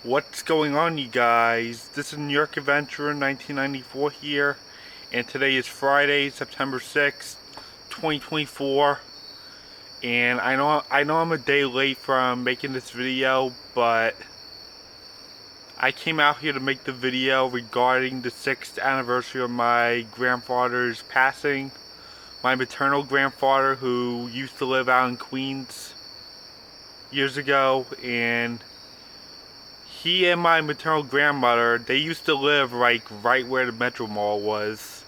What's going on, you guys? This is New York Adventurer 1994 here, and today is Friday, September 6th, 2024. And I know I'm a day late from making this video, but I came out here to make the video regarding the 6th anniversary of my grandfather's passing. My maternal grandfather, who used to live out in Queens years ago, and he and my maternal grandmother, they used to live like right where the Metro Mall was,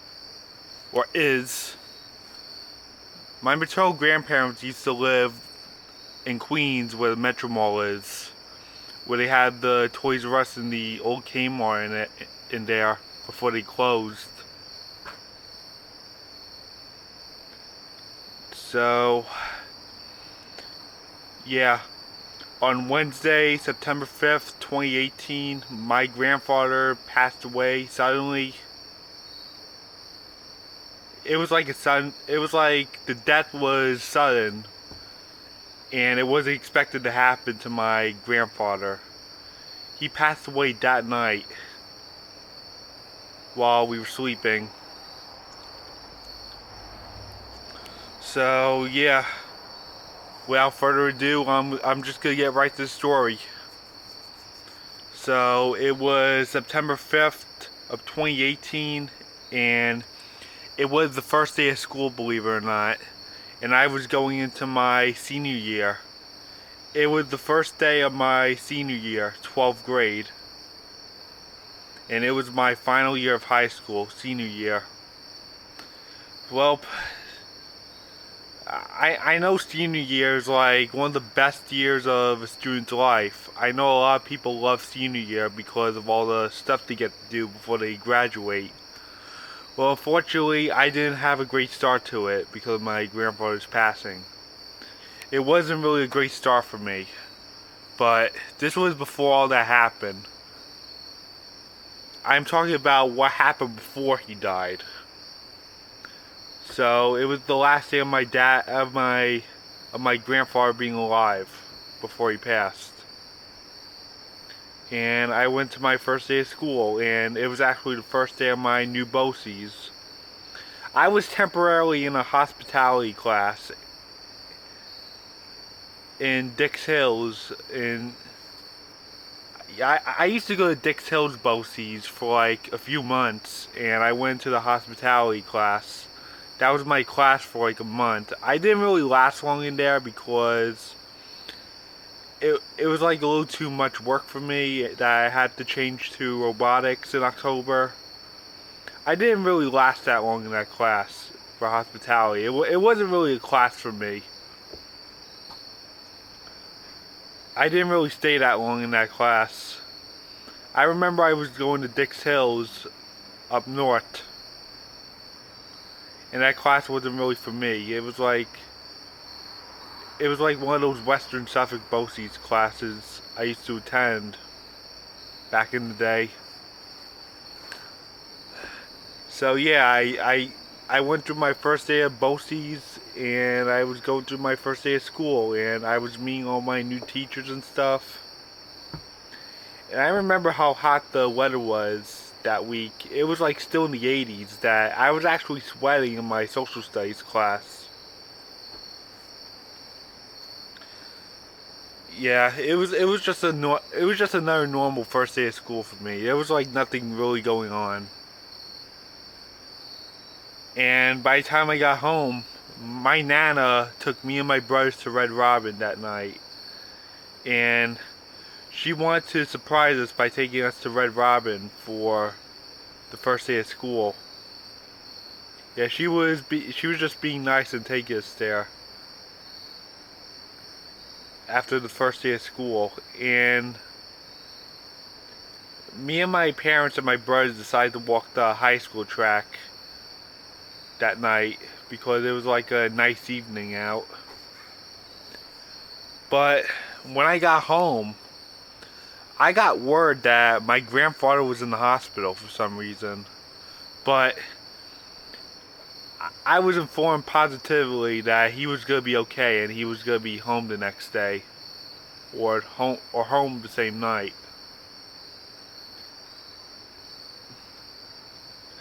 or is. My maternal grandparents used to live in Queens where the Metro Mall is, where they had the Toys R Us and the old Kmart in there before they closed. So, yeah. On Wednesday, September 5th, 2018, my grandfather passed away suddenly. It was like the death was sudden, and it wasn't expected to happen to my grandfather. He passed away that night while we were sleeping. So yeah, without further ado, I'm just gonna get right to the story. So it was September 5th of 2018, and it was the first day of school, believe it or not, and I was going into my senior year. It was the first day of my senior year, 12th grade, and it was my final year of high school, senior year. Well, I know senior year is like one of the best years of a student's life. I know a lot of people love senior year because of all the stuff they get to do before they graduate. Well, unfortunately, I didn't have a great start to it because of my grandfather's passing. It wasn't really a great start for me, but this was before all that happened. I'm talking about what happened before he died. So it was the last day of my grandfather being alive before he passed. And I went to my first day of school, and it was actually the first day of my new BOCES. I was temporarily in a hospitality class in Dix Hills. I used to go to Dix Hills BOCES for like a few months, and I went to the hospitality class. That was my class for like a month. I didn't really last long in there because it was like a little too much work for me that I had to change to robotics in October. I didn't really last that long in that class for hospitality. It wasn't really a class for me. I didn't really stay that long in that class. I remember I was going to Dix Hills up north, and that class wasn't really for me. It was like one of those Western Suffolk BOCES classes I used to attend back in the day. So yeah, I went through my first day of BOCES, and I was going through my first day of school, and I was meeting all my new teachers and stuff. And I remember how hot the weather was that week. It was like still in the 80s that I was actually sweating in my social studies class. Yeah, it was just another normal first day of school for me. There was like nothing really going on. And by the time I got home, my nana took me and my brothers to Red Robin that night. And she wanted to surprise us by taking us to Red Robin for the first day of school. Yeah, she was just being nice and taking us there after the first day of school. And me and my parents and my brothers decided to walk the high school track that night because it was like a nice evening out. But when I got home, I got word that my grandfather was in the hospital for some reason. But I was informed positively that he was going to be okay and he was going to be home the next day, or home the same night.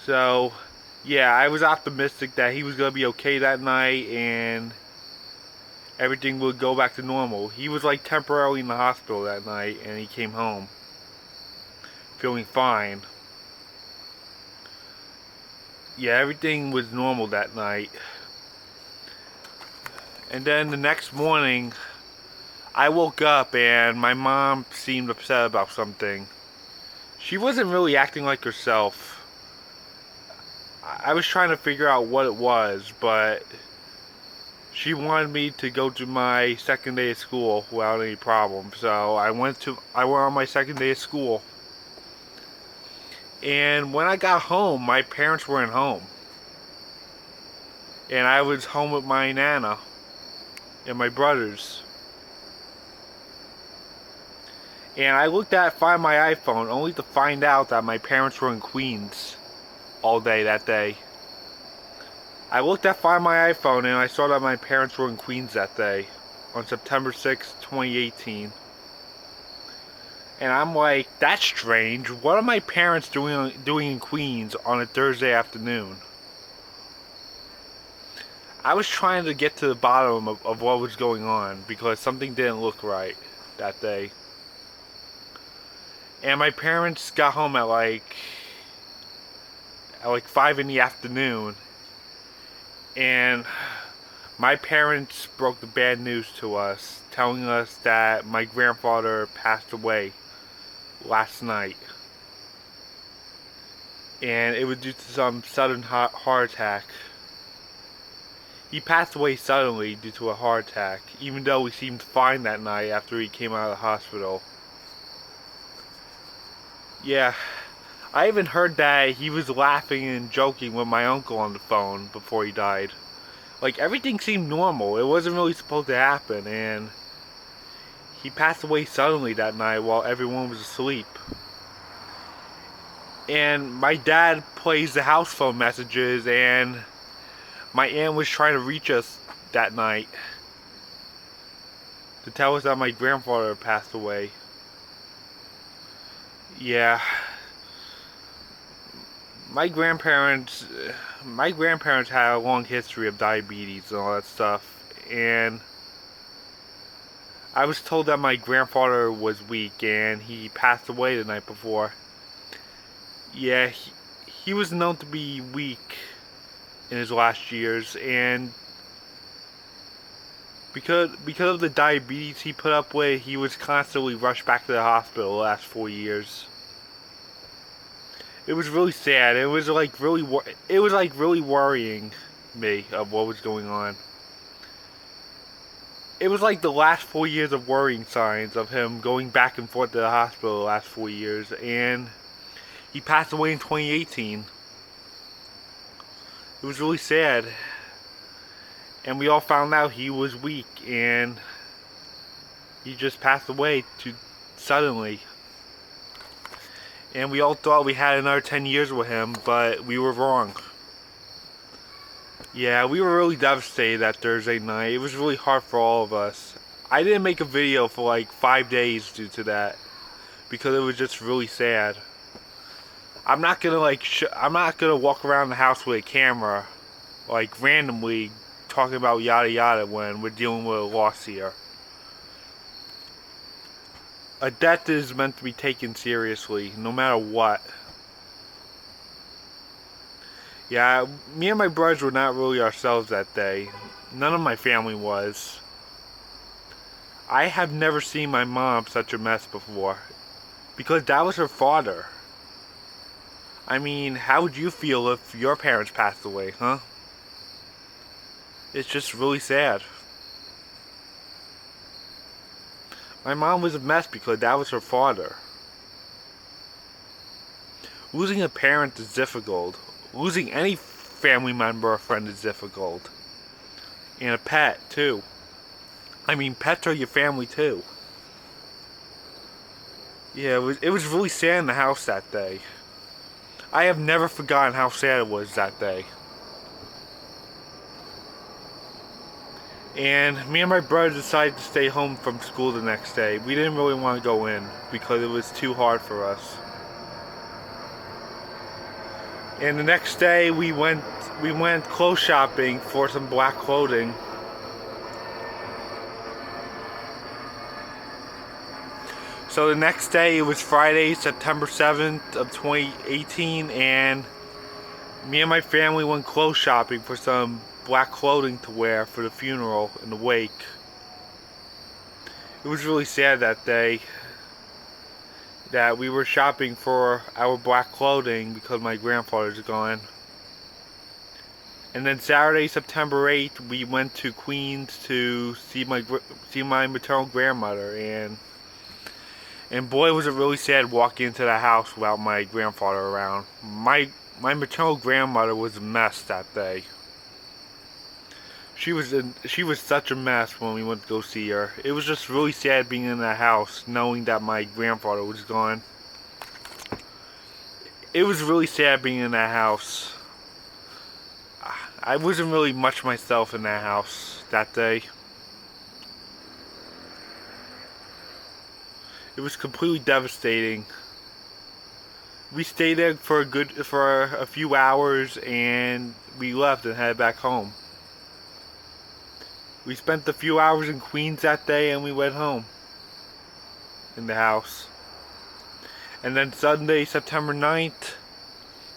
So, yeah, I was optimistic that he was going to be okay that night and everything would go back to normal. He was like temporarily in the hospital that night and he came home feeling fine. Yeah, everything was normal that night. And then the next morning, I woke up and my mom seemed upset about something. She wasn't really acting like herself. I was trying to figure out what it was, but she wanted me to go to my second day of school without any problem. So I went on my second day of school. And when I got home, my parents weren't home. And I was home with my nana and my brothers. And I looked at Find My iPhone only to find out that my parents were in Queens all day that day. I looked at Find My iPhone and I saw that my parents were in Queens that day on September 6th, 2018. And I'm like, that's strange. What are my parents doing in Queens on a Thursday afternoon? I was trying to get to the bottom of what was going on because something didn't look right that day. And my parents got home at like 5 in the afternoon. And my parents broke the bad news to us, telling us that my grandfather passed away last night. And it was due to some sudden heart attack. He passed away suddenly due to a heart attack, even though he seemed fine that night after he came out of the hospital. Yeah, I even heard that he was laughing and joking with my uncle on the phone before he died. Like, everything seemed normal. It wasn't really supposed to happen, and he passed away suddenly that night while everyone was asleep. And my dad plays the house phone messages, and my aunt was trying to reach us that night to tell us that my grandfather passed away. Yeah. My grandparents had a long history of diabetes and all that stuff, and I was told that my grandfather was weak and he passed away the night before. Yeah, he was known to be weak in his last years, and because of the diabetes he put up with, he was constantly rushed back to the hospital the last 4 years. It was really sad. It was like really worrying me of what was going on. It was like the last 4 years of worrying signs of him going back and forth to the hospital the last 4 years, and he passed away in 2018. It was really sad. And we all found out he was weak and he just passed away too suddenly. And we all thought we had another 10 years with him, but we were wrong. Yeah, we were really devastated that Thursday night. It was really hard for all of us. I didn't make a video for like 5 days due to that, because it was just really sad. I'm not gonna walk around the house with a camera, like randomly talking about yada yada when we're dealing with a loss here. A death is meant to be taken seriously, no matter what. Yeah, me and my brothers were not really ourselves that day. None of my family was. I have never seen my mom such a mess before, because that was her father. I mean, how would you feel if your parents passed away, huh? It's just really sad. My mom was a mess because that was her father. Losing a parent is difficult. Losing any family member or friend is difficult. And a pet, too. I mean, pets are your family, too. Yeah, it was really sad in the house that day. I have never forgotten how sad it was that day. And me and my brother decided to stay home from school the next day. We didn't really want to go in because it was too hard for us. And the next day we went clothes shopping for some black clothing. So the next day, it was Friday, September 7th of 2018, and me and my family went clothes shopping for some black clothing to wear for the funeral and the wake. It was really sad that day that we were shopping for our black clothing because my grandfather's gone. And then Saturday, September 8th, we went to Queens to see my maternal grandmother, and boy was it really sad walking into the house without my grandfather around. My maternal grandmother was a mess that day. She was such a mess when we went to go see her. It was just really sad being in the house knowing that my grandfather was gone. It was really sad being in that house. I wasn't really much myself in that house that day. It was completely devastating. We stayed there for a few hours and we left and headed back home. We spent a few hours in Queens that day and we went home in the house. And then Sunday, September 9th,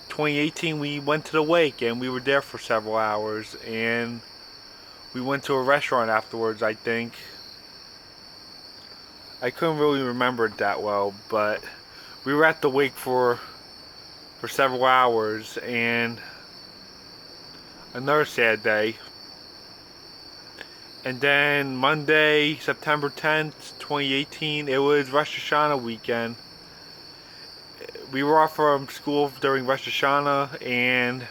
2018, we went to the wake and we were there for several hours, and we went to a restaurant afterwards, I think. I couldn't really remember it that well, but we were at the wake for several hours, and another sad day. And then Monday, September 10th, 2018, it was Rosh Hashanah weekend. We were off from school during Rosh Hashanah, and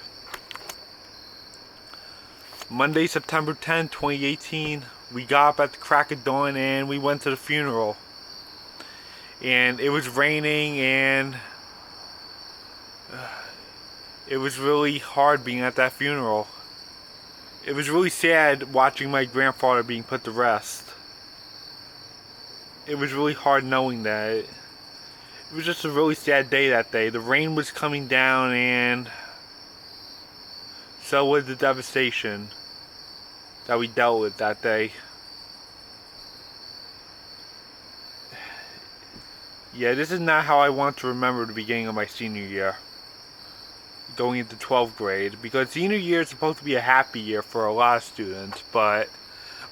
Monday, September 10th, 2018, we got up at the crack of dawn and we went to the funeral. And it was raining, and it was really hard being at that funeral. It was really sad watching my grandfather being put to rest. It was really hard knowing that. It was just a really sad day that day. The rain was coming down, and so was the devastation that we dealt with that day. Yeah, this is not how I want to remember the beginning of my senior year, going into 12th grade, because senior year is supposed to be a happy year for a lot of students, but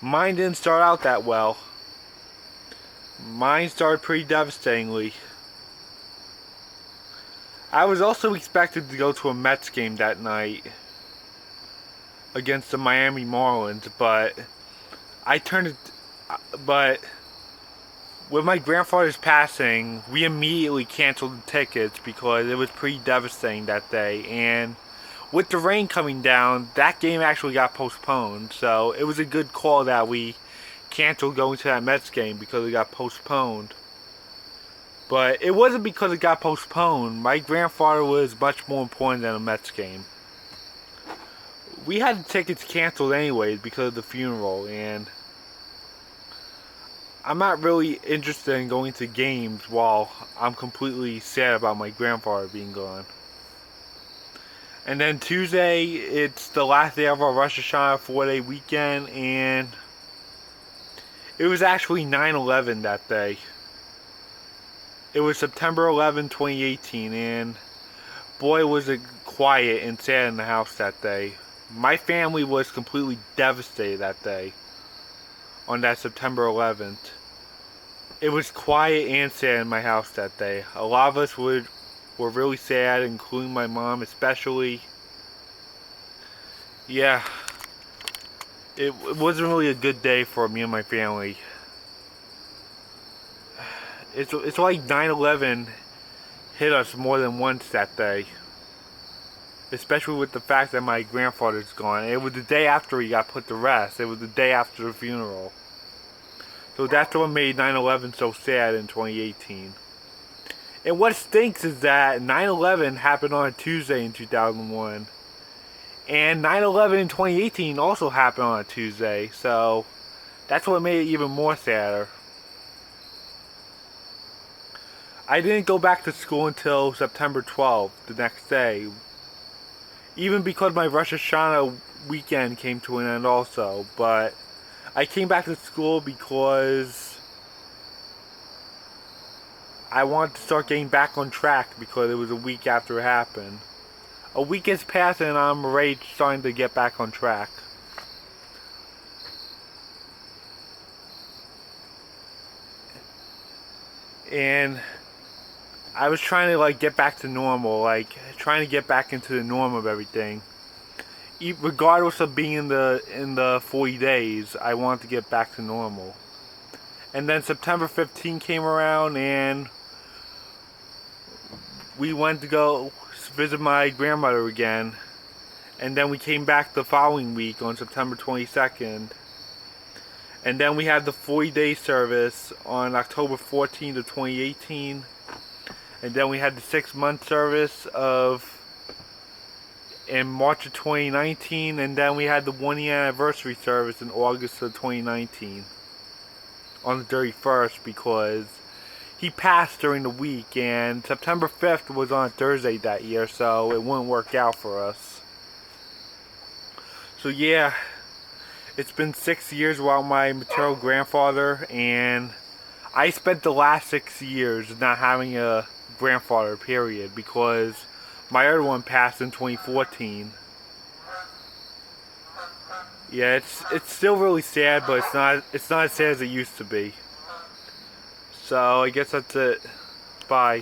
mine didn't start out that well. Mine started pretty devastatingly. I was also expected to go to a Mets game that night against the Miami Marlins, but with my grandfather's passing, we immediately canceled the tickets because it was pretty devastating that day. And with the rain coming down, that game actually got postponed. So it was a good call that we canceled going to that Mets game because it got postponed. But it wasn't because it got postponed. My grandfather was much more important than a Mets game. We had the tickets canceled anyways because of the funeral, and I'm not really interested in going to games while I'm completely sad about my grandfather being gone. And then Tuesday, it's the last day of our Rosh Hashanah 4-day weekend, and it was actually 9/11 that day. It was September 11, 2018, and boy was it quiet and sad in the house that day. My family was completely devastated that day. On that September 11th, it was quiet and sad in my house that day. A lot of us were really sad, including my mom especially. Yeah, it wasn't really a good day for me and my family. It's like 9/11 hit us more than once that day, especially with the fact that my grandfather's gone. It was the day after he got put to rest. It was the day after the funeral. So that's what made 9/11 so sad in 2018. And what stinks is that 9/11 happened on a Tuesday in 2001. And 9/11 in 2018 also happened on a Tuesday. So that's what made it even more sadder. I didn't go back to school until September 12th, the next day. even because my Rosh Hashanah weekend came to an end also. But I came back to school because I wanted to start getting back on track because it was a week after it happened. A week has passed and I'm already starting to get back on track. And I was trying to like get back to normal, like trying to get back into the norm of everything. Regardless of being in the 40 days, I wanted to get back to normal. And then September 15 came around and we went to go visit my grandmother again. And then we came back the following week on September 22nd. And then we had the 40-day service on October 14th of 2018. And then we had the 6-month service in March of 2019. And then we had the 1-year anniversary service in August of 2019. On the 31st, because he passed during the week. And September 5th was on a Thursday that year, so it wouldn't work out for us. So yeah. It's been 6 years without my maternal grandfather, and I spent the last 6 years not having a grandfather, period, because my other one passed in 2014. Yeah, it's still really sad, but it's not as sad as it used to be. So I guess that's it. Bye.